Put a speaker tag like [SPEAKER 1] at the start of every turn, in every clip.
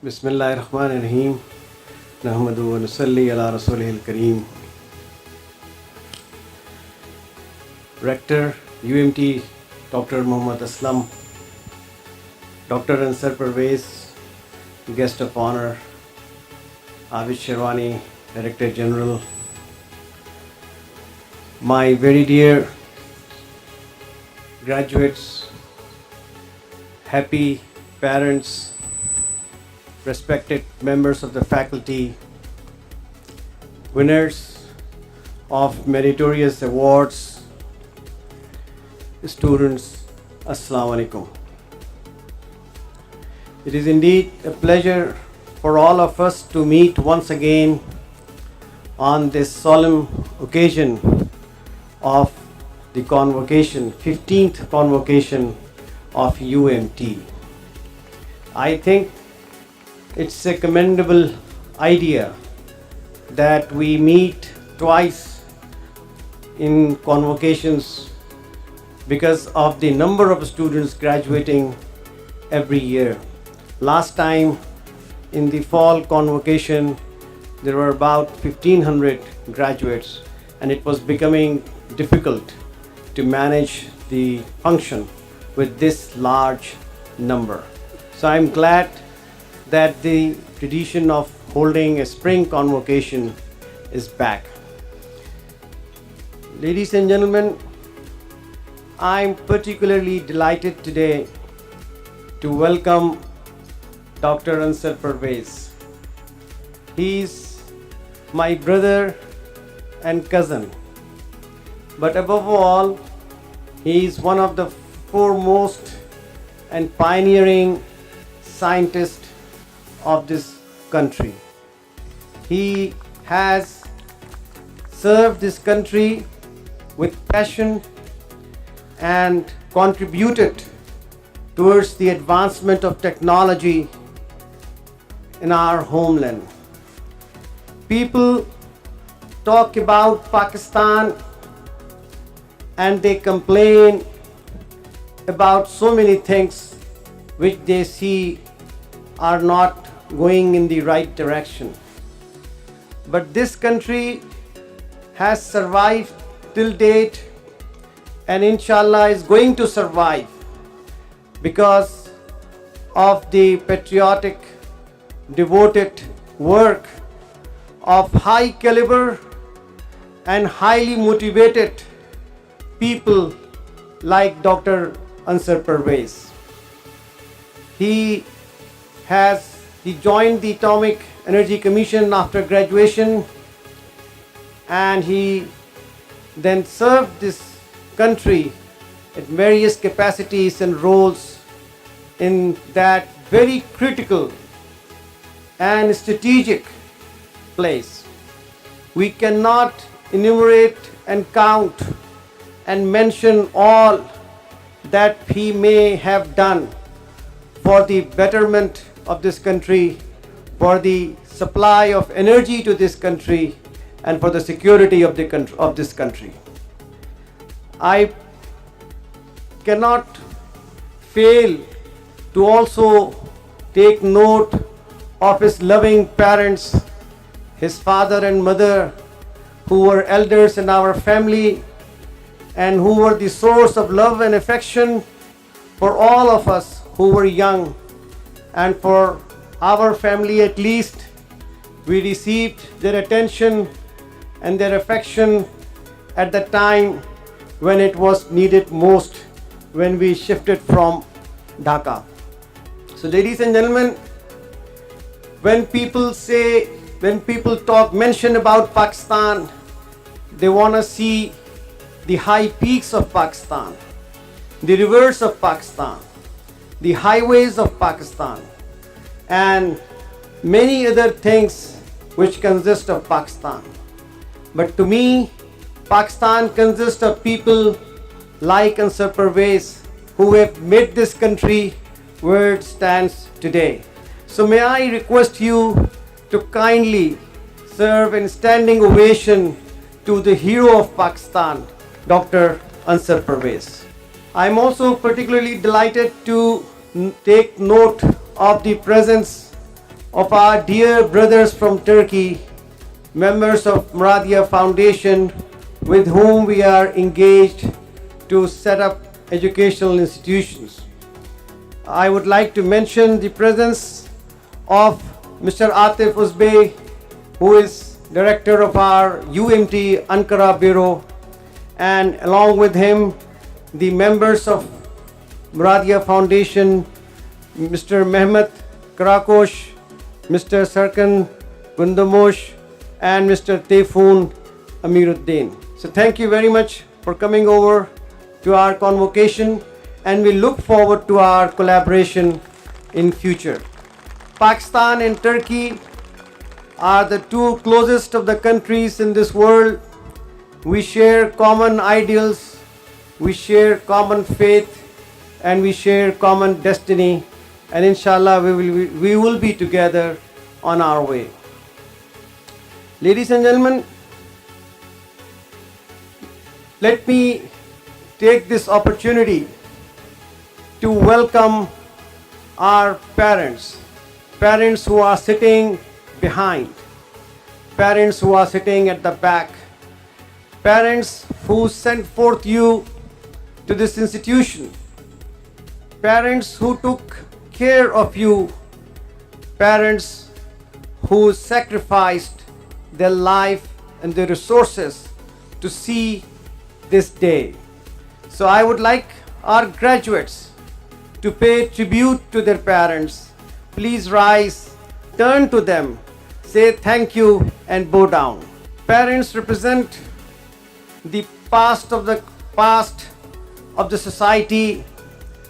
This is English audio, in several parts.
[SPEAKER 1] Bismillahirrahmanirrahim. Nahmadu wa nusalli ala rasulihil kareem. Rector, UMT, Dr. Muhammad Aslam, Dr. Ansar Pervez, Guest of Honor, Abid Sherwani, Director General, my very dear graduates, happy parents, respected members of the faculty, winners of meritorious awards, students, Assalamu alaikum. It is indeed a pleasure for all of us to meet once again on this solemn occasion of the convocation, 15th convocation of UMT. I think it's a commendable idea that we meet twice in convocations because of the number of students graduating every year. Last time in the fall convocation, there were about 1,500 graduates, and it was becoming difficult to manage the function with this large number. So I'm glad that the tradition of holding a spring convocation is back. Ladies and gentlemen, I'm particularly delighted today to welcome Dr. Ansar Pervez. He's my brother and cousin, but above all, he's one of the foremost and pioneering scientists of this country. He has served this country with passion and contributed towards the advancement of technology in our homeland. People talk about Pakistan and they complain about so many things which they see are not going in the right direction. But this country has survived till date, and inshallah is going to survive because of the patriotic, devoted work of high caliber and highly motivated people like Dr. Ansar Pervez. He joined the Atomic Energy Commission after graduation, and he then served this country at various capacities and roles in that very critical and strategic place. We cannot enumerate and count and mention all that he may have done for the betterment of this country, for the supply of energy to this country, and for the security of this country. I cannot fail to also take note of his loving parents, his father and mother, who were elders in our family and who were the source of love and affection for all of us who were young. And for our family at least, we received their attention and their affection at the time when it was needed most, when we shifted from Dhaka. So ladies and gentlemen, when people mention about Pakistan, they want to see the high peaks of Pakistan, the rivers of Pakistan, the highways of Pakistan, and many other things which consist of Pakistan. But to me, Pakistan consists of people like Ansar Pervez, who have made this country where it stands today. So may I request you to kindly serve in standing ovation to the hero of Pakistan, Dr. Ansar Pervez. I am also particularly delighted to take note of the presence of our dear brothers from Turkey, members of Muradia Foundation, with whom we are engaged to set up educational institutions. I would like to mention the presence of Mr. Atif Uzbey, who is director of our UMT Ankara Bureau, and along with him, the members of Muradia Foundation, Mr. Mehmet Karakosh, Mr. Sarkan Gundamosh, and Mr. Tefun Amiruddin. So thank you very much for coming over to our convocation, and we look forward to our collaboration in future. Pakistan and Turkey are the two closest of the countries in this world. We share common ideals, we share common faith, and we share common destiny, and inshallah we will be together on our way. Ladies and gentlemen, let me take this opportunity to welcome our parents who are sitting behind, parents who are sitting at the back, parents who sent forth you to this institution, parents who took care of you, parents who sacrificed their life and their resources to see this day. So I would like our graduates to pay tribute to their parents. Please rise, turn to them, say thank you, and bow down. Parents represent the past of the society.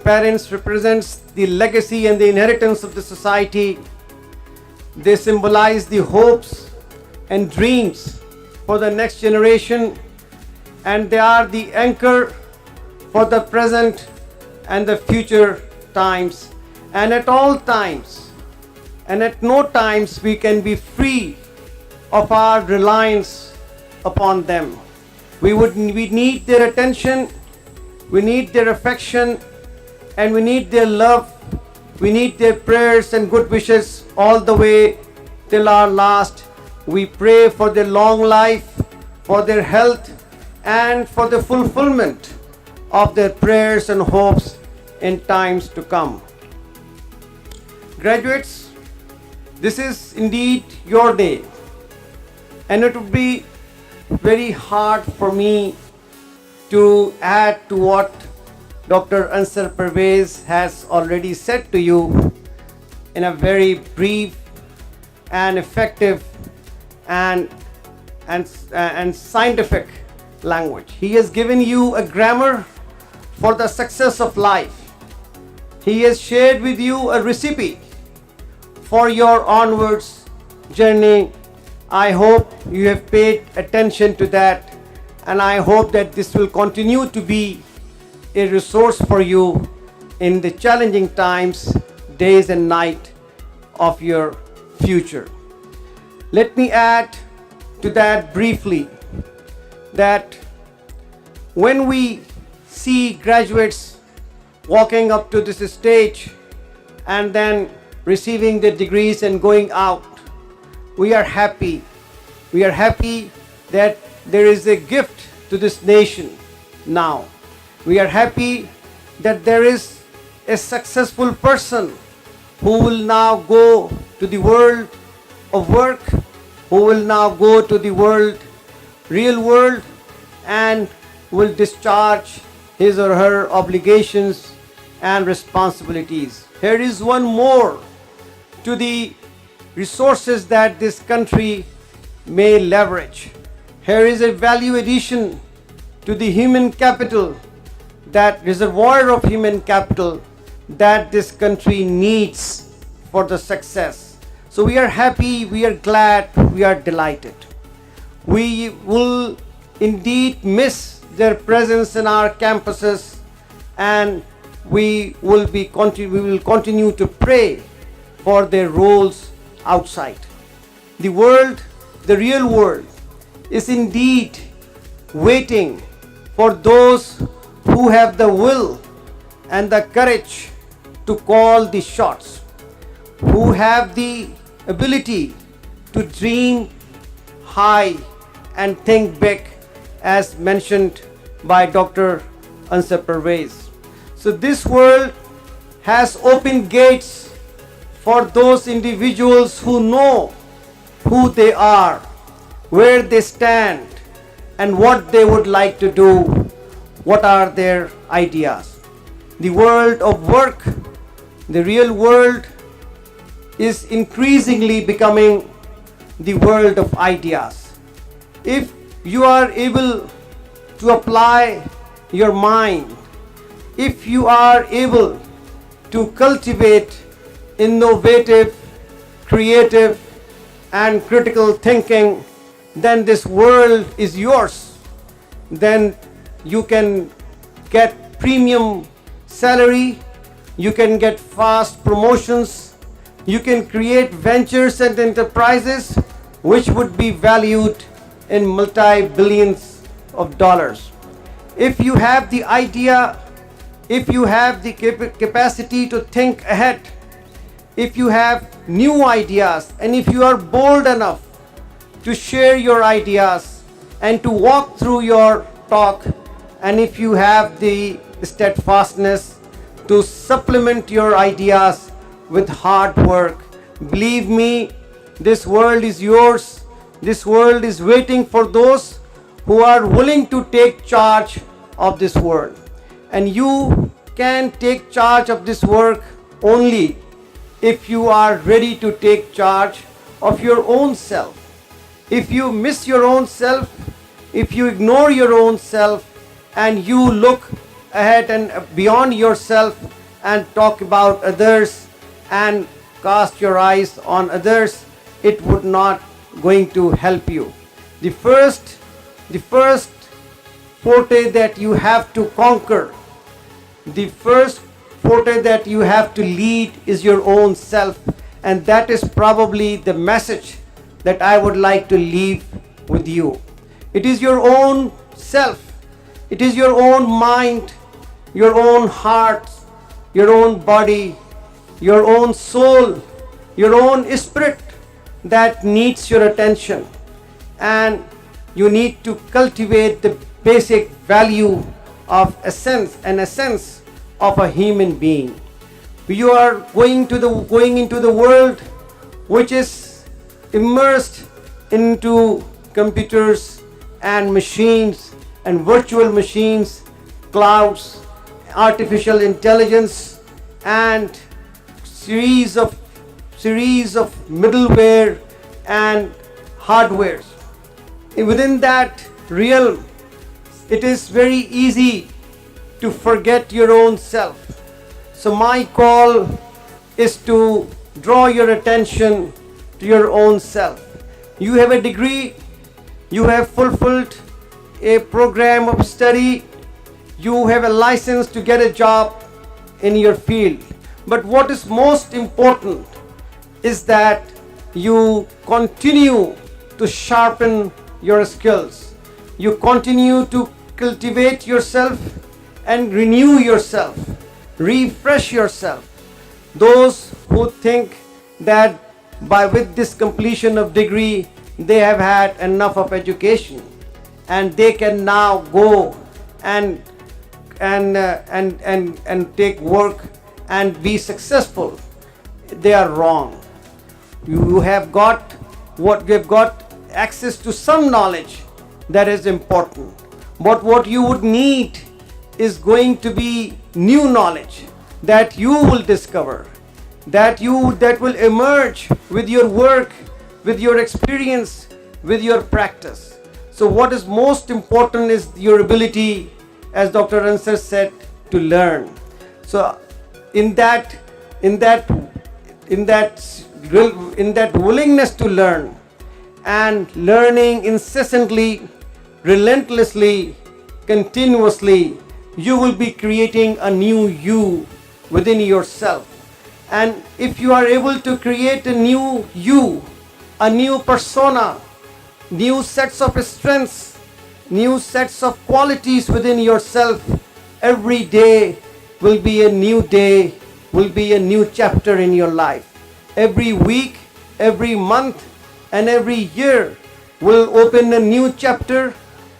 [SPEAKER 1] Parents represents the legacy and the inheritance of the society. They symbolize the hopes and dreams for the next generation, and they are the anchor for the present and the future times. And at all times, and at no times, we can be free of our reliance upon them. We need their attention, we need their affection, and we need their love. We need their prayers and good wishes all the way till our last. We pray for their long life, for their health, and for the fulfillment of their prayers and hopes in times to come. Graduates, this is indeed your day, and it would be very hard for me to add to what Dr. Ansar Pervez has already said to you in a very brief and effective and scientific language. He has given you a grammar for the success of life. He has shared with you a recipe for your onwards journey. I hope you have paid attention to that, and I hope that this will continue to be a resource for you in the challenging times, days and night of your future. Let me add to that briefly that when we see graduates walking up to this stage and then receiving their degrees and going out, we are happy. We are happy that there is a gift to this nation now. We are happy that there is a successful person who will now go to the world of work, who will now go to the real world, and will discharge his or her obligations and responsibilities. Here is one more to the resources that this country may leverage. Here is a value addition to the human capital, that reservoir of human capital that this country needs for the success. So we are happy, we are glad, we are delighted. We will indeed miss their presence in our campuses, and we will continue to pray for their roles outside. The world, the real world, is indeed waiting for those who have the will and the courage to call the shots, who have the ability to dream high and think big, as mentioned by Dr. Ansar Pervez. So this world has opened gates for those individuals who know who they are, where they stand, and what they would like to do, what are their ideas. The world of work, the real world, is increasingly becoming the world of ideas. If you are able to apply your mind, if you are able to cultivate innovative, creative, and critical thinking, then this world is yours. Then you can get premium salary, you can get fast promotions, you can create ventures and enterprises which would be valued in multi-billions of dollars. If you have the idea, if you have the capacity to think ahead, if you have new ideas, and if you are bold enough to share your ideas and to walk through your talk, and if you have the steadfastness to supplement your ideas with hard work, believe me, this world is yours. This world is waiting for those who are willing to take charge of this world. And you can take charge of this work only if you are ready to take charge of your own self. If you miss your own self, if you ignore your own self, and you look ahead and beyond yourself and talk about others and cast your eyes on others, it would not going to help you. The first forte that you have to conquer, the first forte that you have to lead is your own self, and that is probably the message that I would like to leave with you. It is your own self, it is your own mind, your own heart, your own body, your own soul, your own spirit that needs your attention, and you need to cultivate the basic value of essence of a human being. You are going into the world which is immersed into computers and machines and virtual machines, clouds, artificial intelligence, and series of middleware and hardwares. Within that realm, it is very easy to forget your own self. So my call is to draw your attention to your own self. You have a degree, you have fulfilled a program of study, you have a license to get a job in your field. But what is most important is that you continue to sharpen your skills. You continue to cultivate yourself and renew yourself, refresh yourself. Those who think that with this completion of degree they have had enough of education and they can now go and take work and be successful, they are wrong. You have got access to some knowledge that is important, but what you would need is going to be new knowledge that you will discover, that will emerge with your work, with your experience, with your practice. So what is most important is your ability, as Dr. Ansar said, to learn. So in that willingness to learn and learning incessantly, relentlessly, continuously, you will be creating a new you within yourself. And if you are able to create a new you, a new persona, new sets of strengths, new sets of qualities within yourself, every day will be a new day, will be a new chapter in your life. Every week every month and every year will open a new chapter,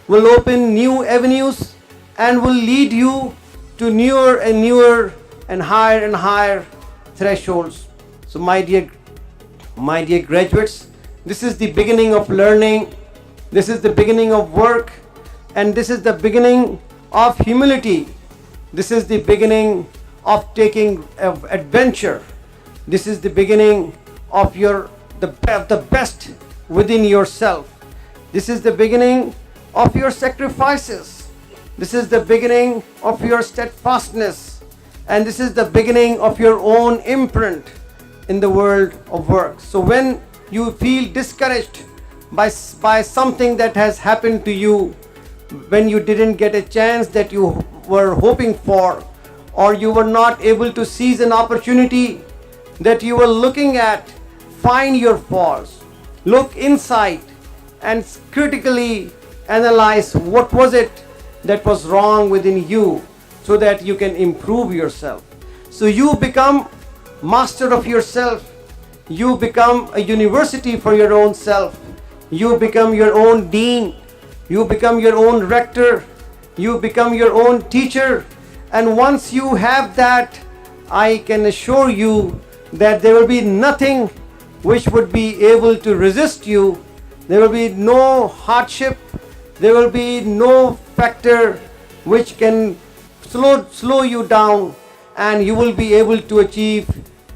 [SPEAKER 1] will open new avenues, and will lead you to newer and higher thresholds. So my dear graduates, this is the beginning of learning, this is the beginning of work, and this is the beginning of humility. This is the beginning of taking adventure. This is the beginning of the best within yourself. This is the beginning of your sacrifices. This is the beginning of your steadfastness. And this is the beginning of your own imprint in the world of work. So when you feel discouraged by something that has happened to you, when you didn't get a chance that you were hoping for, or you were not able to seize an opportunity that you were looking at, find your faults, look inside and critically analyze what was it that was wrong within you, so that you can improve yourself. So you become master of yourself. You become a university for your own self. You become your own dean. You become your own rector. You become your own teacher. And once you have that, I can assure you that there will be nothing which would be able to resist you. There will be no hardship. There will be no factor which can slow you down, and you will be able to achieve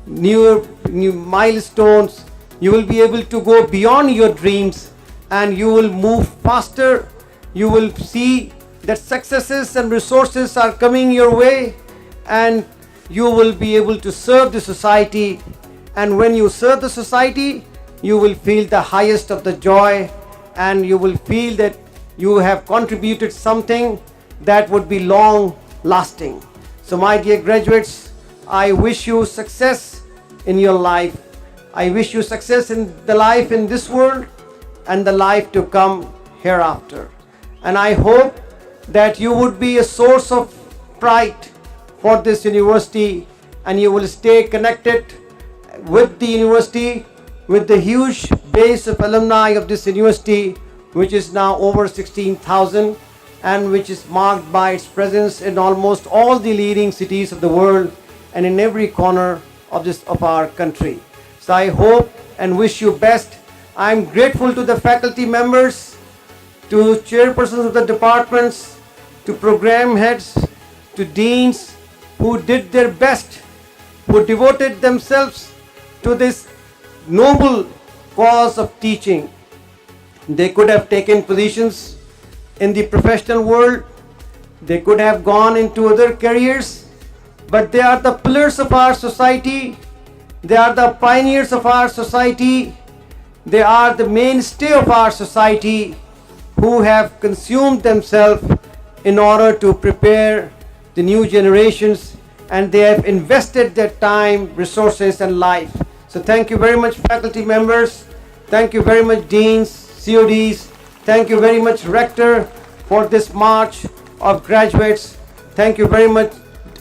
[SPEAKER 1] new milestones. You will be able to go beyond your dreams, and you will move faster. You will see that successes and resources are coming your way, and you will be able to serve the society. And when you serve the society, you will feel the highest of the joy, and you will feel that you have contributed something that would be long lasting. So my dear graduates, I wish you success in your life. I wish you success in the life in this world and the life to come hereafter. And I hope that you would be a source of pride for this university, and you will stay connected with the university, with the huge base of alumni of this university, which is now over 16,000, and which is marked by its presence in almost all the leading cities of the world and in every corner of our country. So I hope and wish you best. I'm grateful to the faculty members, to chairpersons of the departments, to program heads, to deans who did their best, who devoted themselves to this noble cause of teaching. They could have taken positions in the professional world, they could have gone into other careers, but they are the pillars of our society, they are the pioneers of our society, they are the mainstay of our society, who have consumed themselves in order to prepare the new generations, and they have invested their time, resources and life. So thank you very much, faculty members. Thank you very much, deans, CODs. Thank you very much, rector, for this march of graduates. Thank you very much,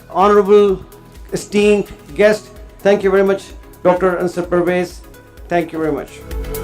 [SPEAKER 1] honorable esteemed guest. Thank you very much, Dr. Ansar Pervez. Thank you very much.